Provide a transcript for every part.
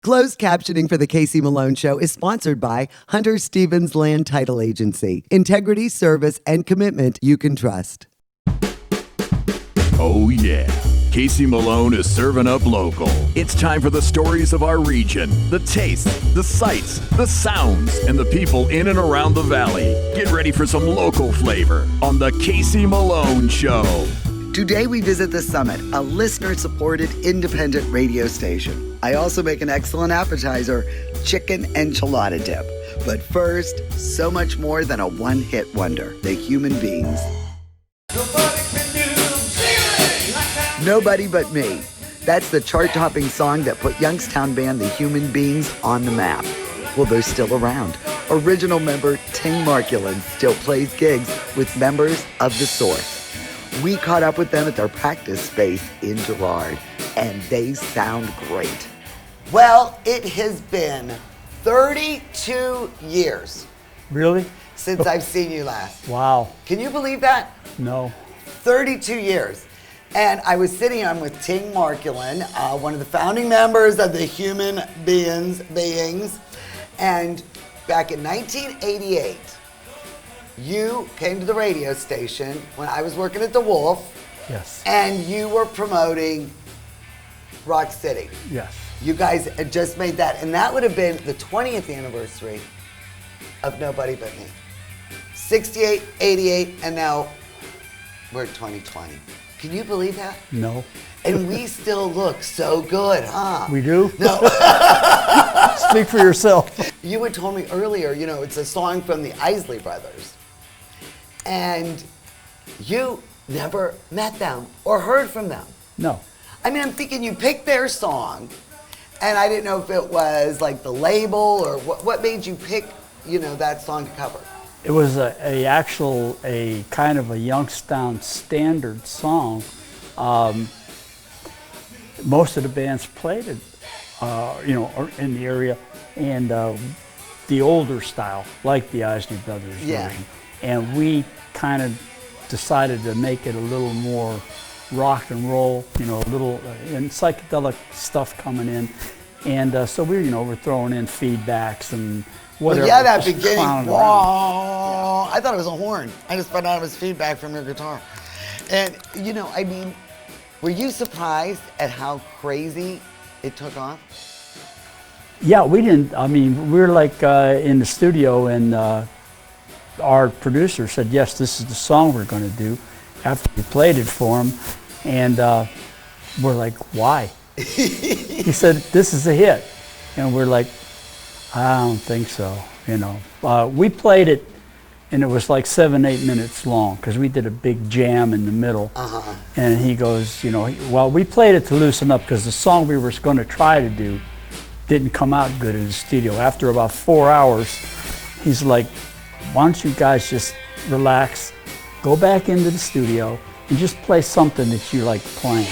Closed captioning for the Casey Malone Show is sponsored by Hunter Stevens Land Title Agency. Integrity, service, and commitment you can trust. Oh yeah, Casey Malone is serving up local. It's time for the stories of our region, the tastes, the sights, the sounds, and the people in and around the valley. Get ready for some local flavor on the Casey Malone Show. Today we visit The Summit, a listener-supported independent radio station. I also make an excellent appetizer, chicken enchilada dip. But first, so much more than a one-hit wonder, the human beings. Nobody But Me. That's the chart-topping song that put Youngstown band The Human Beings on the map. Well, they're still around. Original member Ting Markulin still plays gigs with members of The Source. We caught up with them at their practice space in Girard, and they sound great. Well, it has been 32 years. Really? Since I've seen you last. Wow. Can you believe that? No. 32 years. And I was sitting on with Ting Markulin, one of the founding members of the Human Beings. And back in 1988, you came to the radio station when I was working at the Wolf. Yes. And you were promoting Rock City. Yes. You guys had just made that. And that would have been the 20th anniversary of Nobody But Me. 68, 88, and now we're 2020. Can you believe that? No. And we still look so good, huh? We do? No. Speak for yourself. You had told me earlier, you know, it's a song from the Isley Brothers. And you never met them or heard from them. No. I mean, I'm thinking you picked their song, and I didn't know if it was like the label or what made you pick, you know, that song to cover. It was a kind of a Youngstown standard song. Most of the bands played it, you know, in the area, and the older style, like the Isley Brothers version. And we kind of decided to make it a little more rock and roll, you know, a little and psychedelic stuff coming in. And so we're throwing in feedbacks and whatever. Well, yeah, that beginning, whoa, I thought it was a horn. I just found out it was feedback from your guitar. And, you know, I mean, were you surprised at how crazy it took off? Yeah, we didn't. I mean, we were like in the studio, and our producer said, yes, this is the song we're going to do, after we played it for him. And we're like, why? He said, this is a hit. And we're like, I don't think so, you know. We played it, and it was like 7-8 minutes long, because we did a big jam in the middle. And he goes, you know, well, we played it to loosen up, because the song we were going to try to do didn't come out good in the studio. After about 4 hours, he's like, why don't you guys just relax, go back into the studio, and just play something that you like playing.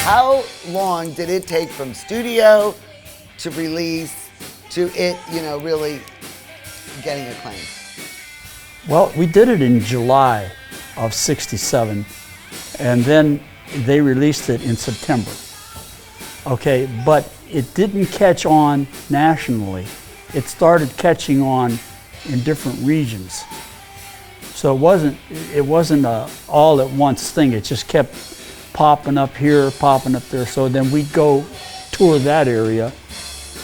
How long did it take from studio to release to it, you know, really getting acclaim? Well, we did it in July of '67, and then they released it in September. Okay, but it didn't catch on nationally. It started catching on in different regions. So it wasn't a all at once thing. It just kept popping up here, popping up there. So then we'd go tour that area,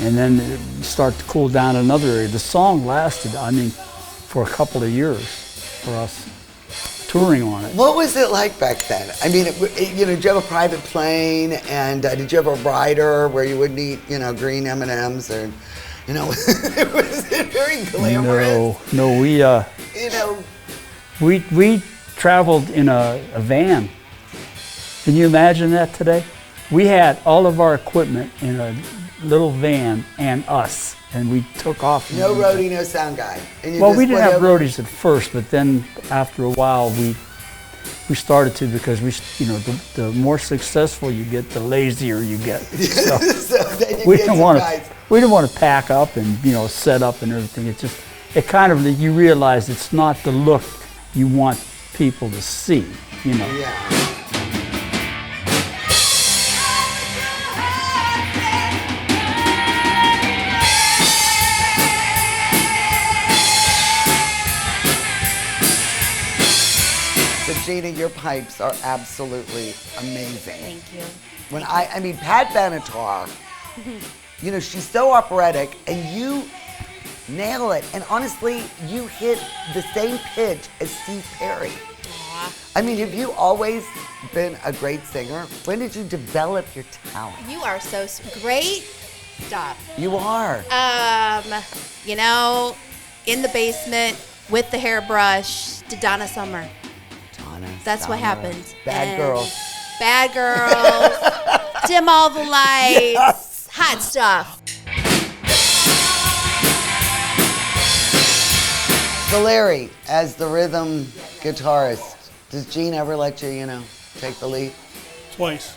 and then it start to cool down in another area. The song lasted, I mean, for a couple of years for us touring on it. What was it like back then? I mean, you know, did you have a private plane, and did you have a rider where you would eat, you know, green M&Ms, or, you know, was it very glamorous? No, we, you know, we traveled in a van. Can you imagine that today? We had all of our equipment in a little van and us, and we took off. No roadie, no sound guy. And well, we didn't have roadies at first, but then after a while we started to, because you know, the more successful you get, the lazier you get. So, we didn't want to pack up and, you know, set up and everything. It kind of, you realize it's not the look you want people to see, you know. Yeah. Gina, your pipes are absolutely amazing. Thank you. When I mean, Pat Benatar, you know, she's so operatic, and you nail it. And honestly, you hit the same pitch as Steve Perry. Aw. I mean, have you always been a great singer? When did you develop your talent? You are so great. Stop. You are. You know, in the basement with the hairbrush to Donna Summer. That's what happened. Bad And girls. Bad girls. Dim all the lights. Yes. Hot stuff. So Larry, as the rhythm guitarist, does Gene ever let you, you know, take the lead? Twice.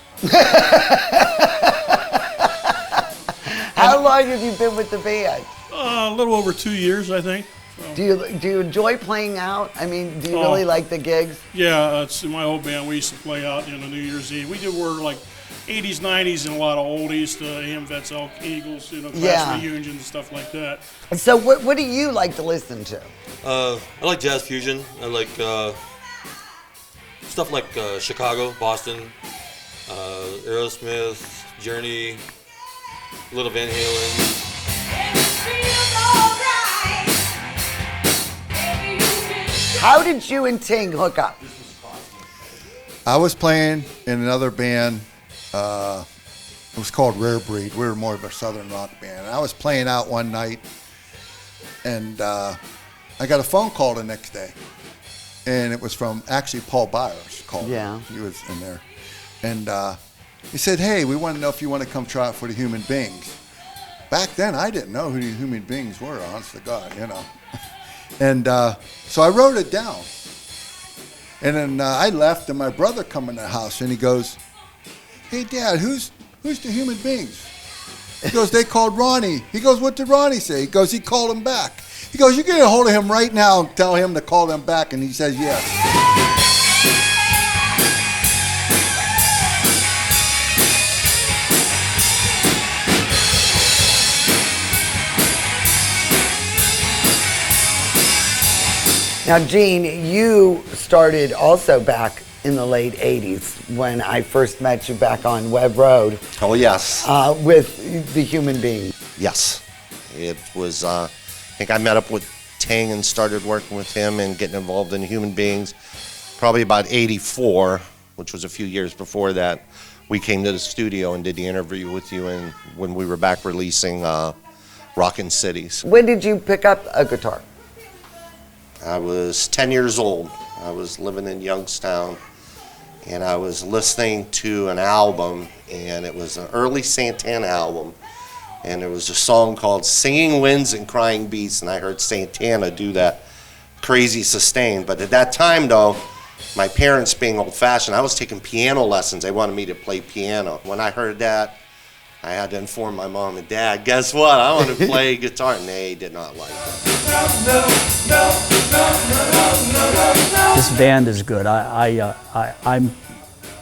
How long have you been with the band? A little over 2 years, I think. So, Do you enjoy playing out? I mean, do you really like the gigs? yeah, it's in my old band. We used to play out in the New Year's Eve. We did work like 80s, 90s, and a lot of oldies, the AM Vets, Elk Eagles, you know, class Yeah. reunions and stuff like that. So what do you like to listen to? I like jazz fusion. I like stuff like Chicago, Boston, Aerosmith, Journey, Little Van Halen. How did you and Ting hook up? I was playing in another band. It was called Rare Breed. We were more of a southern rock band. And I was playing out one night, and I got a phone call the next day. And it was from actually Paul Byers called. Yeah. He was in there. And he said, hey, we want to know if you want to come try out for the Human Beings. Back then, I didn't know who the Human Beings were, honest to God, you know. And so I wrote it down. And then I left, and my brother come in the house, and he goes, hey, Dad, who's the Human Beings? He goes, they called Ronnie. He goes, what did Ronnie say? He goes, he called him back. He goes, you get a hold of him right now and tell him to call them back. And he says, yes. Now, Gene, you started also back in the late 80s when I first met you back on Webb Road Oh, yes. with the Human Being. Yes. It was, I think I met up with Ting and started working with him and getting involved in Human Beings probably about 84, which was a few years before that. We came to the studio and did the interview with you and when we were back releasing Rockin' Cities. When did you pick up a guitar? I was 10 years old. I was living in Youngstown, and I was listening to an album, and it was an early Santana album, and there was a song called Singing Winds and Crying Beasts, and I heard Santana do that crazy sustain. But at that time, though, my parents being old-fashioned, I was taking piano lessons. They wanted me to play piano. When I heard that, I had to inform my mom and dad, guess what? I want to play guitar, and they did not like it. This band is good.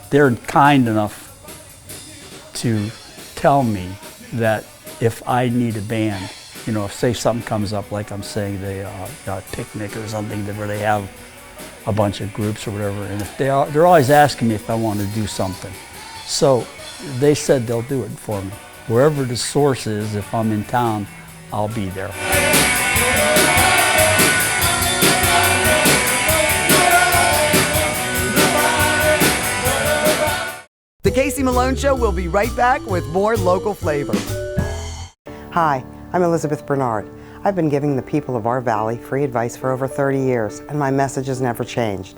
They're kind enough to tell me that if I need a band, you know, if say something comes up, like I'm saying, a picnic or something where they have a bunch of groups or whatever, and if they're always asking me if I want to do something. So they said they'll do it for me. Wherever the source is, if I'm in town, I'll be there. The Casey Malone Show will be right back with more local flavor. Hi, I'm Elizabeth Bernard. I've been giving the people of our valley free advice for over 30 years, and my message has never changed.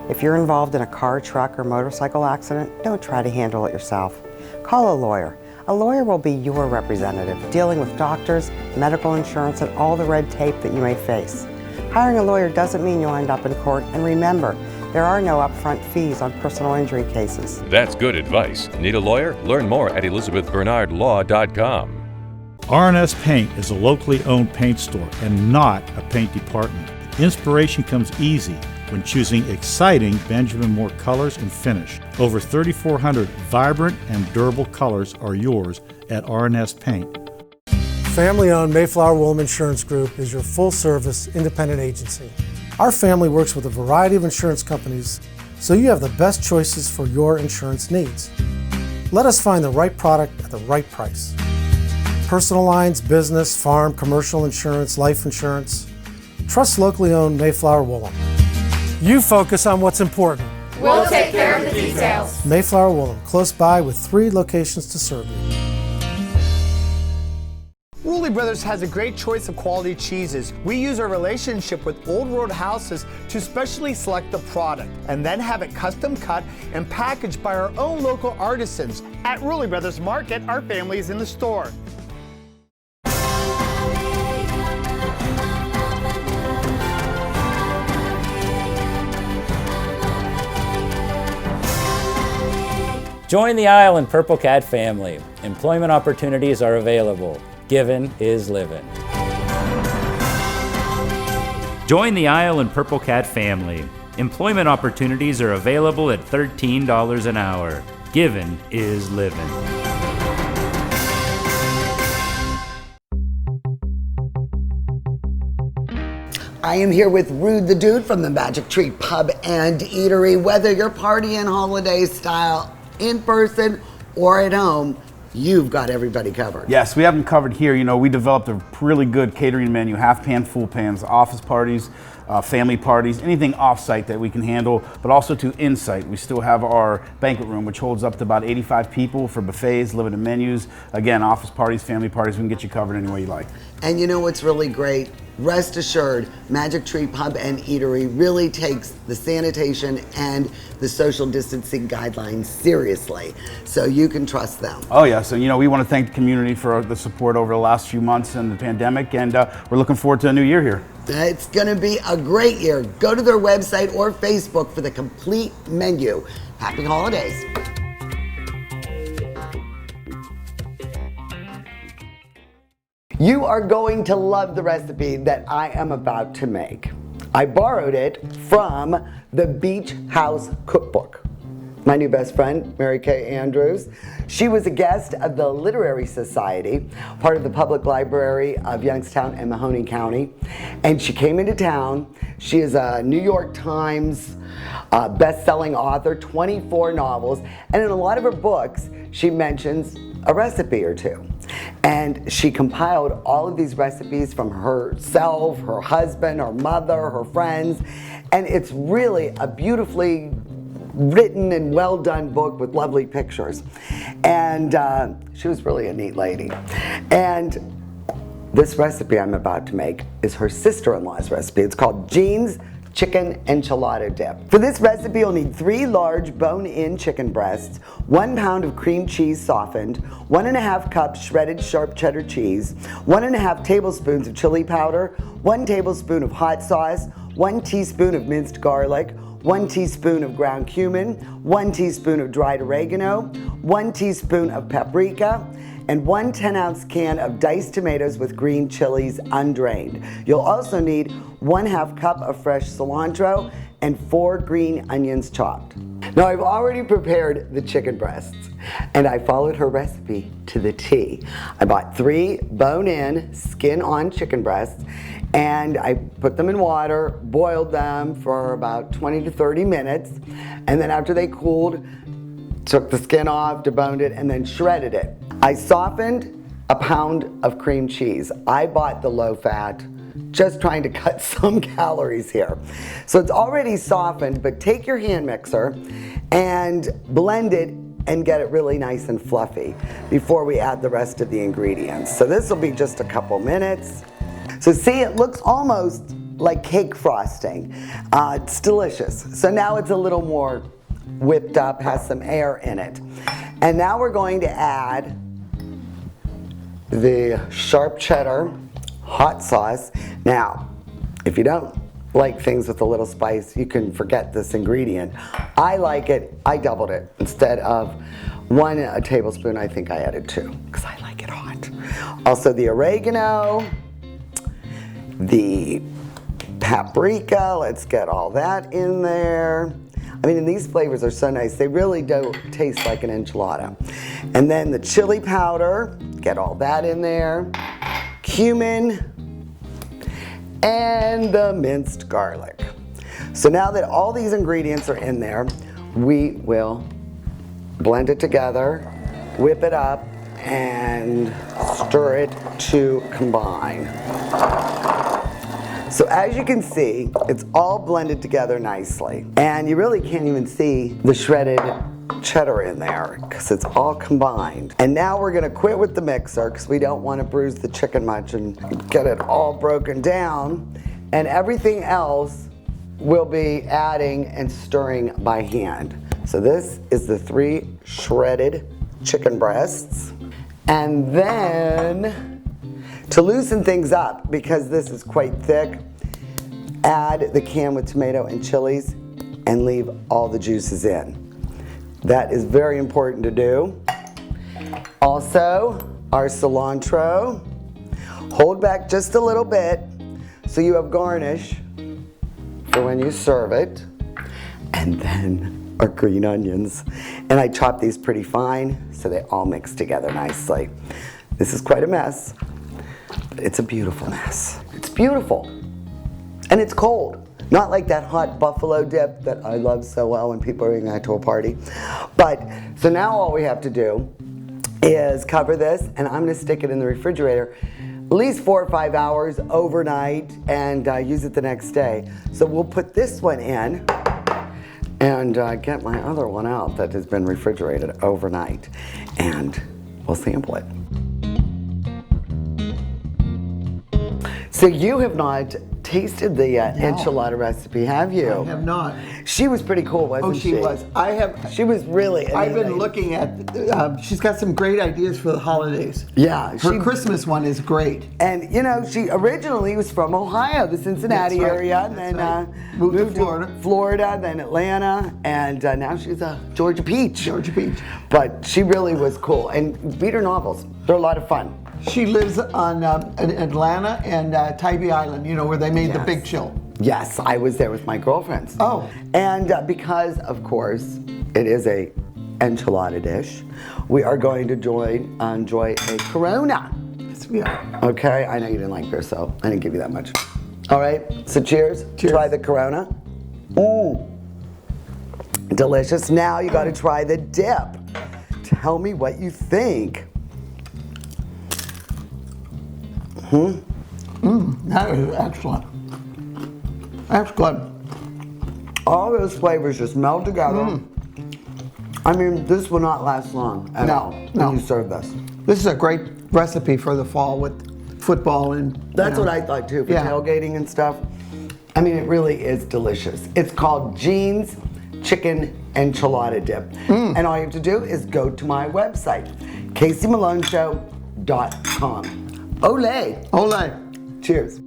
If you're involved in a car, truck, or motorcycle accident, don't try to handle it yourself. Call a lawyer. A lawyer will be your representative, dealing with doctors, medical insurance, and all the red tape that you may face. Hiring a lawyer doesn't mean you'll end up in court, and remember, there are no upfront fees on personal injury cases. That's good advice. Need a lawyer? Learn more at ElizabethBernardLaw.com. R&S Paint is a locally owned paint store and not a paint department. Inspiration comes easy when choosing exciting Benjamin Moore colors and finish. Over 3,400 vibrant and durable colors are yours at R&S Paint. Family-owned Mayflower Woolham Insurance Group is your full-service independent agency. Our family works with a variety of insurance companies so you have the best choices for your insurance needs. Let us find the right product at the right price. Personal lines, business, farm, commercial insurance, life insurance. Trust locally owned Mayflower Woolham. You focus on what's important. We'll take care of the details. Mayflower Woolham, close by with 3 locations to serve you. Rulli Brothers has a great choice of quality cheeses. We use our relationship with Old World Houses to specially select the product and then have it custom cut and packaged by our own local artisans. At Rulli Brothers Market, our family is in the store. Join the Isle Purple Cat family. Employment opportunities are available. Given is living. Join the Isle Purple Cat family. Employment opportunities are available at $13 an hour. Given is living. I am here with Rude the Dude from the Magic Tree Pub and Eatery. Whether you're partying holiday style in person or at home, you've got everybody covered. Yes, we have them covered here. You know, we developed a really good catering menu, half pan, full pans, office parties, family parties, anything off-site that we can handle, but also to in-site. We still have our banquet room, which holds up to about 85 people for buffets, limited menus. Again, office parties, family parties, we can get you covered any way you like. And you know what's really great? Rest assured, Magic Tree Pub and Eatery really takes the sanitation and the social distancing guidelines seriously, so you can trust them. Oh yeah, so you know, we want to thank the community for the support over the last few months in the pandemic, and we're looking forward to a new year here. It's going to be a great year. Go to their website or Facebook for the complete menu. Happy holidays. You are going to love the recipe that I am about to make. I borrowed it from the Beach House Cookbook. My new best friend, Mary Kay Andrews, she was a guest of the Literary Society, part of the Public Library of Youngstown and Mahoning County, and she came into town. She is a New York Times best-selling author, 24 novels, and in a lot of her books, she mentions a recipe or two. And she compiled all of these recipes from herself, her husband, her mother, her friends, and it's really a beautifully written and well done book with lovely pictures. And she was really a neat lady. And this recipe I'm about to make is her sister-in-law's recipe. It's called Jean's Chicken Enchilada Dip. For this recipe, you'll need 3 large bone-in chicken breasts, 1 pound of cream cheese softened, 1½ cups shredded sharp cheddar cheese, 1½ tablespoons of chili powder, 1 tablespoon of hot sauce, 1 teaspoon of minced garlic, 1 teaspoon of ground cumin, 1 teaspoon of dried oregano, 1 teaspoon of paprika, and 1 10-ounce can of diced tomatoes with green chilies undrained. You'll also need 1/2 cup of fresh cilantro and 4 green onions chopped. Now I've already prepared the chicken breasts and I followed her recipe to the T. I bought 3 bone-in, skin-on chicken breasts and I put them in water, boiled them for about 20 to 30 minutes, and then after they cooled, took the skin off, deboned it, and then shredded it. I softened a pound of cream cheese. I bought the low fat, just trying to cut some calories here. So it's already softened, but take your hand mixer and blend it and get it really nice and fluffy before we add the rest of the ingredients. So this will be just a couple minutes. So see, it looks almost like cake frosting. It's delicious. So now it's a little more whipped up, has some air in it. And now we're going to add the sharp cheddar hot sauce. Now, if you don't like things with a little spice, you can forget this ingredient. I like it, I doubled it. Instead of 1 tablespoon, I think I added 2, because I like it hot. Also the oregano, the paprika, let's get all that in there. I mean, and these flavors are so nice. They really do taste like an enchilada. And then the chili powder, get all that in there. Cumin, and the minced garlic. So now that all these ingredients are in there, we will blend it together, whip it up, and stir it to combine. So as you can see, it's all blended together nicely. And you really can't even see the shredded cheddar in there because it's all combined. And now we're gonna quit with the mixer because we don't want to bruise the chicken much and get it all broken down. And everything else we'll be adding and stirring by hand. So this is the 3 shredded chicken breasts. And then to loosen things up, because this is quite thick, add the can with tomato and chilies and leave all the juices in. That is very important to do. Also, our cilantro. Hold back just a little bit so you have garnish for when you serve it. And then our green onions. And I chop these pretty fine so they all mix together nicely. This is quite a mess, but it's a beautiful mess. It's beautiful. And it's cold. Not like that hot buffalo dip that I love so well when people are eating that to a party. But, so now all we have to do is cover this, and I'm gonna stick it in the refrigerator at least 4 or 5 hours overnight and use it the next day. So we'll put this one in and get my other one out that has been refrigerated overnight, and we'll sample it. So you have not tasted the enchilada recipe, have you? I have not. She was pretty cool, wasn't she? Oh, she was. I have. She was really. I've been looking at. She's got some great ideas for the holidays. Yeah, her Christmas one is great. And you know, she originally was from Ohio, the Cincinnati area, and then moved to Florida, then Atlanta, and now she's a Georgia peach. Georgia peach. But she really was cool, and read her novels. They're a lot of fun. She lives on in Atlanta and Tybee Island, you know, where they made the Big Chill. Yes, I was there with my girlfriends. Oh. And because, of course, it is a enchilada dish, we are going to enjoy a Corona. Yes, we are. Okay, I know you didn't like beer, so I didn't give you that much. All right, so cheers. Cheers. Try the Corona. Delicious. Now you got to try the dip. Tell me what you think. That is excellent. That's good. All those flavors just meld together. I mean, this will not last long at all when you serve this. This is a great recipe for the fall with football and. That's what I thought too, for tailgating and stuff. I mean, it really is delicious. It's called Jean's Chicken Enchilada Dip. And all you have to do is go to my website, caseysecondnov.com. Olé. Olé. Cheers.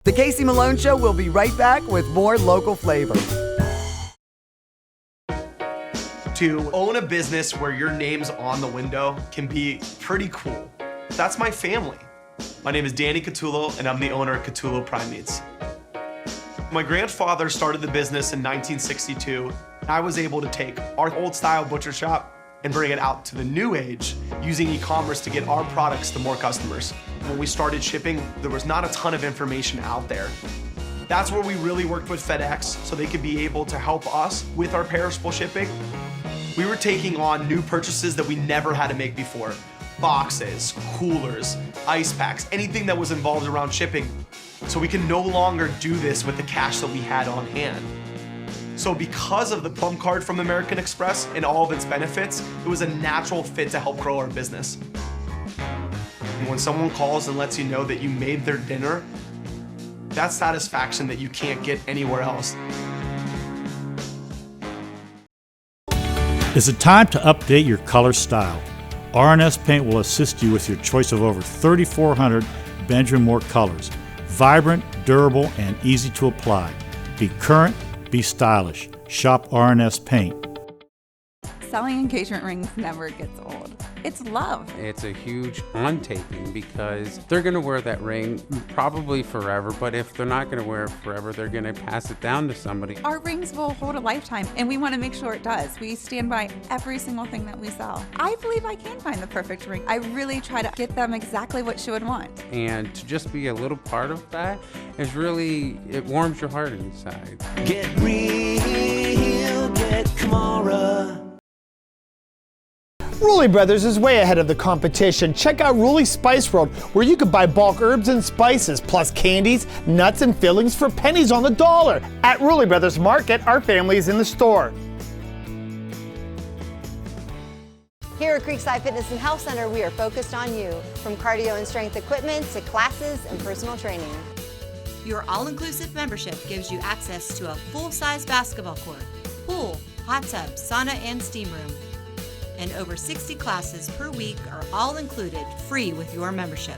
The Casey Malone Show will be right back with more local flavor. To own a business where your name's on the window can be pretty cool. That's my family. My name is Danny Catullo, and I'm the owner of Catullo Prime Meats. My grandfather started the business in 1962. I was able to take our old style butcher shop and bring it out to the new age using e-commerce to get our products to more customers. When we started shipping, there was not a ton of information out there. That's where we really worked with FedEx so they could be able to help us with our perishable shipping. We were taking on new purchases that we never had to make before. Boxes, coolers, ice packs, anything that was involved around shipping. So we can no longer do this with the cash that we had on hand. So because of the Plum Card from American Express and all of its benefits, it was a natural fit to help grow our business. And when someone calls and lets you know that you made their dinner, that's satisfaction that you can't get anywhere else. Is it time to update your color style? RNS Paint will assist you with your choice of over 3,400 Benjamin Moore colors. Vibrant, durable, and easy to apply. Be current, be stylish. Shop RNS Paint. Selling engagement rings never gets old. It's love. It's a huge on-taping because they're going to wear that ring probably forever, but if they're not going to wear it forever, they're going to pass it down to somebody. Our rings will hold a lifetime, and we want to make sure it does. We stand by every single thing that we sell. I believe I can find the perfect ring. I really try to get them exactly what she would want. And to just be a little part of that is really, it warms your heart inside. Get real, get Kamara. Rulli Brothers is way ahead of the competition. Check out Rulli Spice World, where you can buy bulk herbs and spices, plus candies, nuts, and fillings for pennies on the dollar. At Rulli Brothers Market, our family is in the store. Here at Creekside Fitness and Health Center, we are focused on you, from cardio and strength equipment to classes and personal training. Your all-inclusive membership gives you access to a full-size basketball court, pool, hot tub, sauna, and steam room. And over 60 classes per week are all included free with your membership.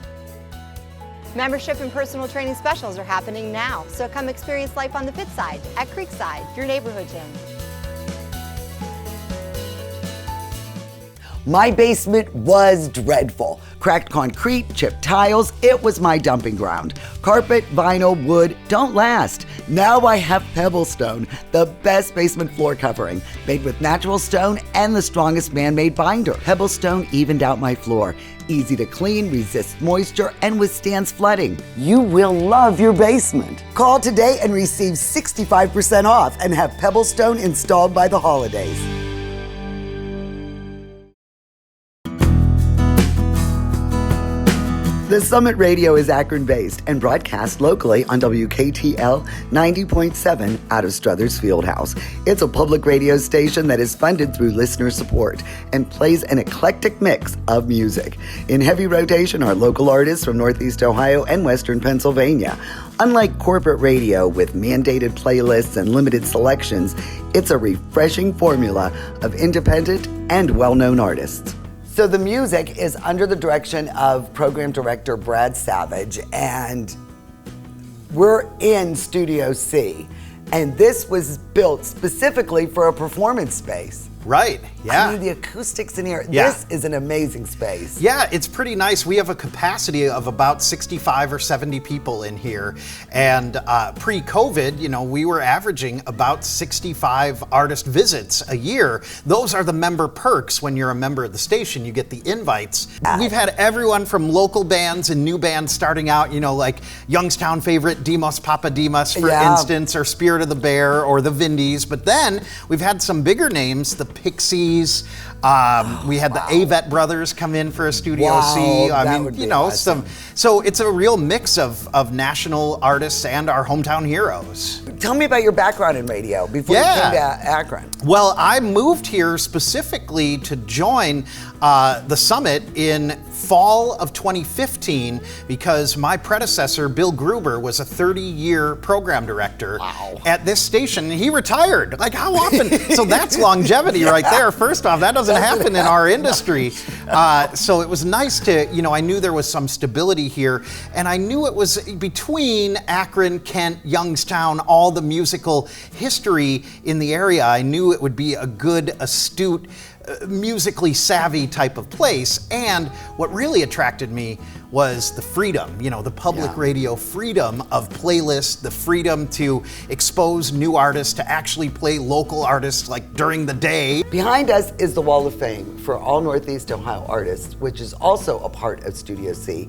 Membership and personal training specials are happening now, so come experience life on the fit side at Creekside, your neighborhood gym. My basement was dreadful. Cracked concrete, chipped tiles, it was my dumping ground. Carpet, vinyl, wood don't last. Now I have Pebblestone, the best basement floor covering, made with natural stone and the strongest man-made binder. Pebblestone evened out my floor. Easy to clean, resists moisture, and withstands flooding. You will love your basement. Call today and receive 65% off and have Pebblestone installed by the holidays. The Summit Radio is Akron-based and broadcast locally on WKTL 90.7 out of Struthers Fieldhouse. It's a public radio station that is funded through listener support and plays an eclectic mix of music. In heavy rotation are local artists from Northeast Ohio and Western Pennsylvania. Unlike corporate radio with mandated playlists and limited selections, it's a refreshing formula of independent and well-known artists. So the music is under the direction of program director Brad Savage, and we're in Studio C, and this was built specifically for a performance space. Right, yeah. I mean, the acoustics in here, Yeah. This is an amazing space. Yeah, it's pretty nice. We have a capacity of about 65 or 70 people in here. And pre-COVID, we were averaging about 65 artist visits a year. Those are the member perks when you're a member of the station. You get the invites. We've had everyone from local bands and new bands starting out, like Youngstown favorite Demos Papademos, for instance, or Spirit of the Bear, or the Vindies. But then we've had some bigger names, the Pixies. We had the Avett Brothers come in for a Studio C. I mean, awesome. So it's a real mix of national artists and our hometown heroes. Tell me about your background in radio before you came to Akron. Well, I moved here specifically to join the Summit in fall of 2015 because my predecessor, Bill Gruber, was a 30-year program director at this station, and he retired. Like, how often? So that's longevity right there. First off, that doesn't happen in our industry. So it was nice to, I knew there was some stability here, and I knew it was between Akron, Kent, Youngstown, all the musical history in the area. I knew it would be a good, astute, musically savvy type of place. And what really attracted me was the freedom, the public radio freedom of playlists, the freedom to expose new artists, to actually play local artists like during the day. Behind us is the Wall of Fame for all Northeast Ohio artists, which is also a part of Studio C.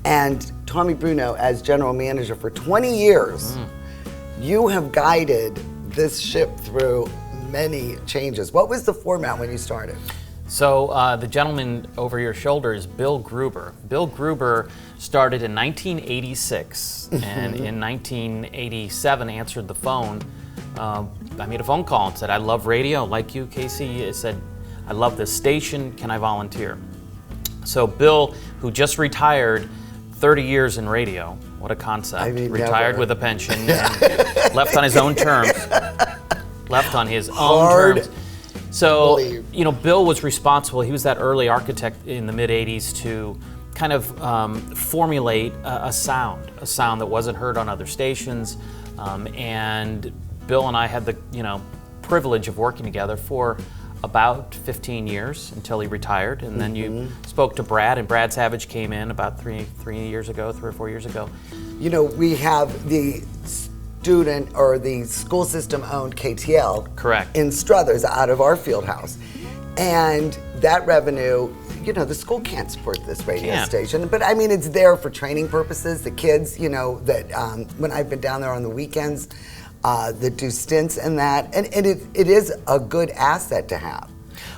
And Tommy Bruno, as general manager for 20 years, you have guided this ship through many changes. What was the format when you started? So the gentleman over your shoulder is Bill Gruber. Bill Gruber started in 1986 and in 1987 answered the phone. I made a phone call and said, I love radio, like you, Casey. I said, I love this station, can I volunteer? So Bill, who just retired 30 years in radio, what a concept. I mean, retired with a pension and left on his own terms. Left on his own terms. So, Bill was responsible. He was that early architect in the mid-'80s to kind of formulate a sound that wasn't heard on other stations. And Bill and I had the, privilege of working together for about 15 years until he retired, and then you spoke to Brad, and Brad Savage came in about 3 or 4 years ago. You know, we have the student or the school system owned KTL. Correct. In Struthers out of our field house. And that revenue, you know, the school can't support this radio station, but I mean, it's there for training purposes. The kids, you know, that when I've been down there on the weekends, that do stints and that, and it is a good asset to have.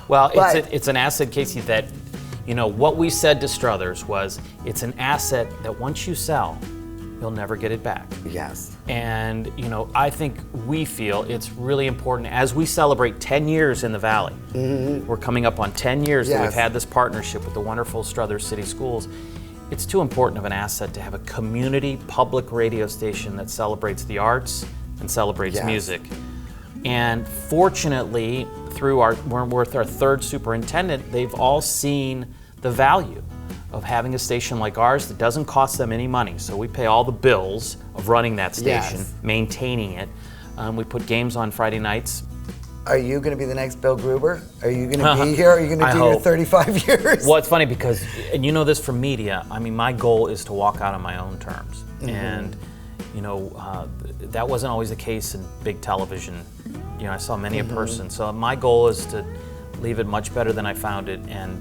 Well, it's an asset, Casey, that, you know, what we said to Struthers was, it's an asset that once you sell, you'll never get it back. Yes. And, you know, I think we feel it's really important as we celebrate 10 years in the Valley. We're coming up on 10 years that we've had this partnership with the wonderful Struthers City Schools. It's too important of an asset to have a community public radio station that celebrates the arts and celebrates music. And fortunately, through we're with our third superintendent, they've all seen the value of having a station like ours that doesn't cost them any money. So we pay all the bills of running that station, maintaining it. We put games on Friday nights. Are you going to be the next Bill Gruber? Are you going to be here? Are you going to do your 35 years? Well, it's funny because, and you know this from media, I mean, my goal is to walk out on my own terms. And, you know, that wasn't always the case in big television. You know, I saw many a person. So my goal is to leave it much better than I found it. And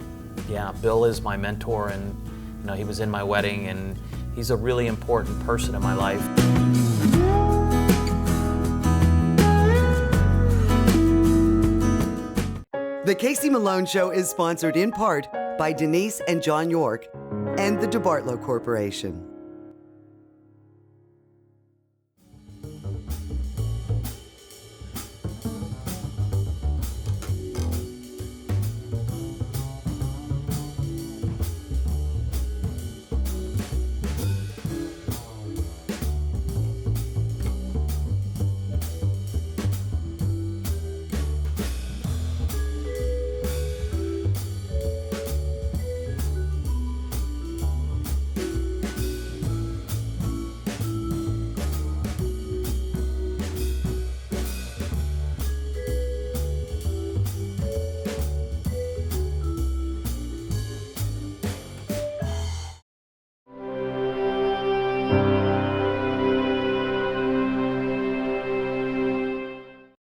yeah, Bill is my mentor, and you know, he was in my wedding, and he's a really important person in my life. The Casey Malone Show is sponsored in part by Denise and John York and the DeBartolo Corporation.